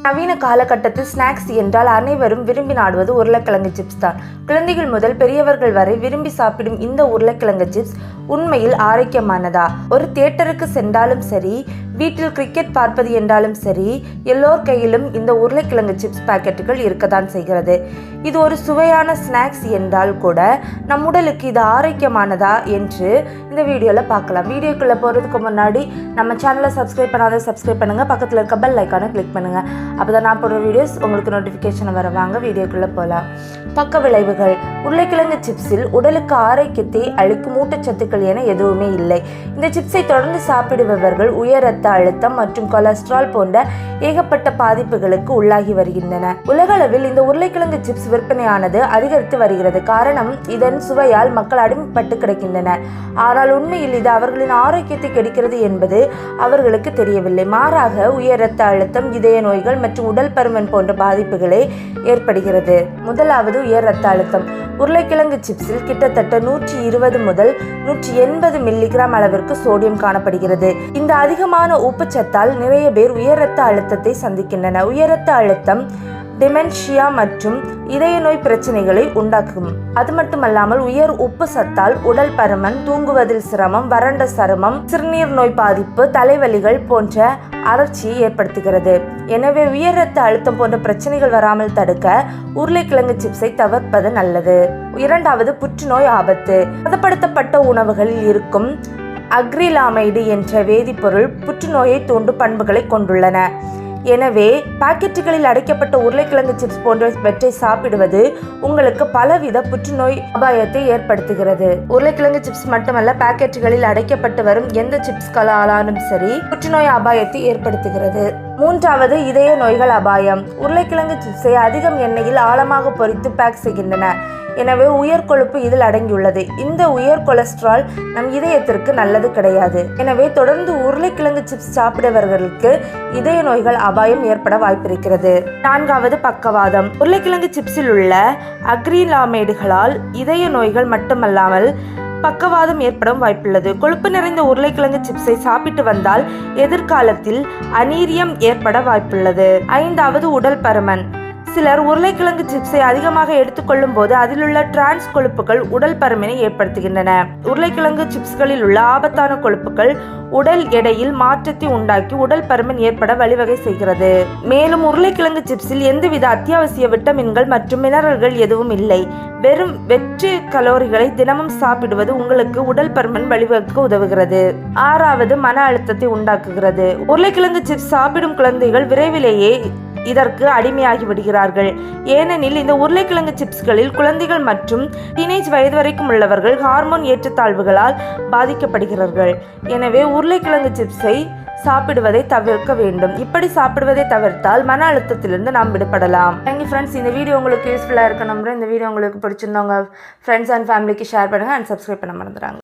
நவீன காலகட்டத்தில் ஸ்நாக்ஸ் என்றால் அனைவரும் விரும்பி நாடுவது உருளைக்கிழங்கு சிப்ஸ் தான். குழந்தைகள் முதல் பெரியவர்கள் வரை விரும்பி சாப்பிடும் இந்த உருளைக்கிழங்கு சிப்ஸ் உண்மையில் ஆரோக்கியமானதா? ஒரு தியேட்டருக்கு சென்றாலும் சரி, வீட்டில் கிரிக்கெட் பார்ப்பது என்றாலும் சரி, எல்லோர் கையிலும் இந்த உருளைக்கிழங்கு சிப்ஸ் பாக்கெட்டுகள் இருக்கத்தான் செய்கிறது. இது ஒரு சுவையான ஸ்நாக்ஸ் என்றால் கூட நம் உடலுக்கு இது ஆரோக்கியமானதா என்று இந்த வீடியோவில் பார்க்கலாம். வீடியோக்குள்ளே போகிறதுக்கு முன்னாடி நம்ம சேனலை சப்ஸ்கிரைப் பண்ணுங்கள், பக்கத்தில் இருக்க பெல் ஐக்கானை கிளிக் பண்ணுங்கள். அப்போ தான் நான் போடுற வீடியோஸ் உங்களுக்கு நோட்டிஃபிகேஷன் வர. வாங்க வீடியோக்குள்ளே போகலாம். பக்க விளைவுகள். உருளைக்கிழங்கு சிப்ஸில் உடலுக்கு ஆரோக்கியத்தை அளிக்கும் ஊட்டச்சத்துக்கள் என எதுவுமே இல்லை. இந்த சிப்ஸை தொடர்ந்து சாப்பிடுபவர்கள் உயர் ரத்த அழுத்தம் மற்றும் கொலஸ்ட்ரால் போன்ற ஏகப்பட்ட பாதிப்புகளுக்கு உள்ளாகி வருகின்றனர். உலகளவில் இந்த உருளைக்கிழங்கு சிப்ஸ் விற்பனையானது அதிகரித்து வருகிறது. காரணம், இதன் சுவையால் மக்கள் அடிமைப்பட்டு கிடக்கின்றனர். ஆனால் உண்மையில் இது அவர்களின் ஆரோக்கியத்தை கெடுக்கிறது என்பது அவர்களுக்கு தெரியவில்லை. மாறாக உயர் ரத்த அழுத்தம், இதய நோய்கள் மற்றும் உடல் பருமன் போன்ற பாதிப்புகளே ஏற்படுகிறது. முதலாவது உயர் ரத்த அழுத்தம். உருளைக்கிழங்கு சிப்ஸில் கிட்டத்தட்ட 120 முதல் 180 மில்லிகிராம் அளவிற்கு சோடியம் காணப்படுகிறது. இந்த அதிகமான உப்புச்சத்தால் நிறைய பேர் உயர் ரத்த அழுத்தத்தை சந்திக்கின்றனர். உயர் ரத்த அழுத்தம் டிமென்ஷியா மற்றும் இதய நோய் பிரச்சனைகளை உண்டாக்கும். அது மட்டுமல்லாமல் உயர் உப்பு சத்தால் உடல் பருமன், தூங்குவதில் சிரமம், வறண்ட சருமம், சிறுநீர் நோய் பாதிப்பு, தலைவலிகள் போன்ற அழற்சியை ஏற்படுத்துகிறது. எனவே உயர் ரத்த அழுத்தம் போன்ற பிரச்சனைகள் வராமல் தடுக்க உருளைக்கிழங்கு சிப்ஸை தவிர்ப்பது நல்லது. இரண்டாவது, புற்றுநோய் ஆபத்து. பதப்படுத்தப்பட்ட உணவுகளில் இருக்கும் அக்ரிலாமைடு என்ற வேதிப்பொருள் புற்றுநோயை தூண்டும் பண்புகளை கொண்டுள்ளன. எனவே பாக்கெட்டுகளில் அடைக்கப்பட்ட உருளைக்கிழங்கு சிப்ஸ் போன்றவற்றை சாப்பிடுவது உங்களுக்கு பலவித புற்றுநோய் அபாயத்தை ஏற்படுத்துகிறது. உருளைக்கிழங்கு சிப்ஸ் மட்டுமல்ல, பாக்கெட்டுகளில் அடைக்கப்பட்டு வரும் எந்த சிப்ஸ்களாலும் சரி புற்றுநோய் அபாயத்தை ஏற்படுத்துகிறது. மூன்றாவது, இதய நோய்கள் அபாயம். உருளைக்கிழங்கு சிப்ஸை அதிகம் எண்ணெயில் ஆழமாக பொரித்து பேக் செய்கின்றன. எனவே உயர் கொழுப்பு இதில் அடங்கியுள்ளது. இந்த உயர் கொலஸ்ட்ரால் நம் இதயத்திற்கு நல்லது கிடையாது. எனவே தொடர்ந்து உருளைக்கிழங்கு சிப்ஸ் சாப்பிடுபவர்களுக்கு இதய நோய்கள் அபாயம் ஏற்பட வாய்ப்பிருக்கிறது. நான்காவது, பக்கவாதம். உருளைக்கிழங்கு சிப்ஸில் உள்ள அக்ரிலாமைடுகளால் இதய நோய்கள் மட்டுமல்லாமல் பக்கவாதம் ஏற்படும் வாய்ப்புள்ளது. கொழுப்பு நிறைந்த உருளைக்கிழங்கு சிப்ஸை சாப்பிட்டு வந்தால் எதிர்காலத்தில் அனீரியம் ஏற்பட வாய்ப்புள்ளது. ஐந்தாவது, உடல் பருமன். சிலர் உருளைக்கிழங்கு சிப்ஸை அதிகமாக எடுத்துக்கொள்ளும் போது அதிலுள்ள டிரான்ஸ் கொழுப்புகள் உடல் பருமனை ஏற்படுத்துகின்றன. உருளைக்கிழங்கு சிப்ஸ்களில் உள்ள ஆபத்தான கொழுப்புகள் உடல் எடையில் மாற்றத்தை உண்டாக்கி உடல் பருமன் ஏற்பட வழிவகை செய்கிறது. மேலும் உருளைக்கிழங்கு சிப்ஸில் எந்தவித அத்தியாவசிய விட்டமின்கள் மற்றும் மினரல்கள் எதுவும் இல்லை. வெறும் வெற்று கலோரிகளை தினமும் சாப்பிடுவது உங்களுக்கு உடல் பருமன் வழிவகுக்க உதவுகிறது. ஆறாவது, மன அழுத்தத்தை உண்டாக்குகிறது. உருளைக்கிழங்கு சிப்ஸ் சாப்பிடும் குழந்தைகள் விரைவிலேயே இதற்கு அடிமையாகி விடுகிறார்கள். ஏனெனில் இந்த உருளைக்கிழங்கு சிப்ஸ்களில் குழந்தைகள் மற்றும் டீனேஜ் வயது வரைக்கும் உள்ளவர்கள் ஹார்மோன் ஏற்றத்தாழ்வுகளால் பாதிக்கப்படுகிறார்கள். எனவே உருளைக்கிழங்கு சிப்ஸை சாப்பிடுவதை தவிர்க்க வேண்டும். இப்படி சாப்பிடுவதை தவிர்த்தால் மன அழுத்தத்திலிருந்து நாம் விடுபடலாம். Thank you friends. இந்த வீடியோ உங்களுக்கு யூஸ்ஃபுல்லாக இருக்க நம்புறேன். இந்த வீடியோ உங்களுக்கு பிடிச்சிருந்தவங்க ஃப்ரெண்ட்ஸ் அண்ட் ஃபேமிலிக்கு ஷேர் பண்ணுங்கள் அண்ட் சப்ஸ்கிரைப் பண்ண மறந்துடுறாங்க.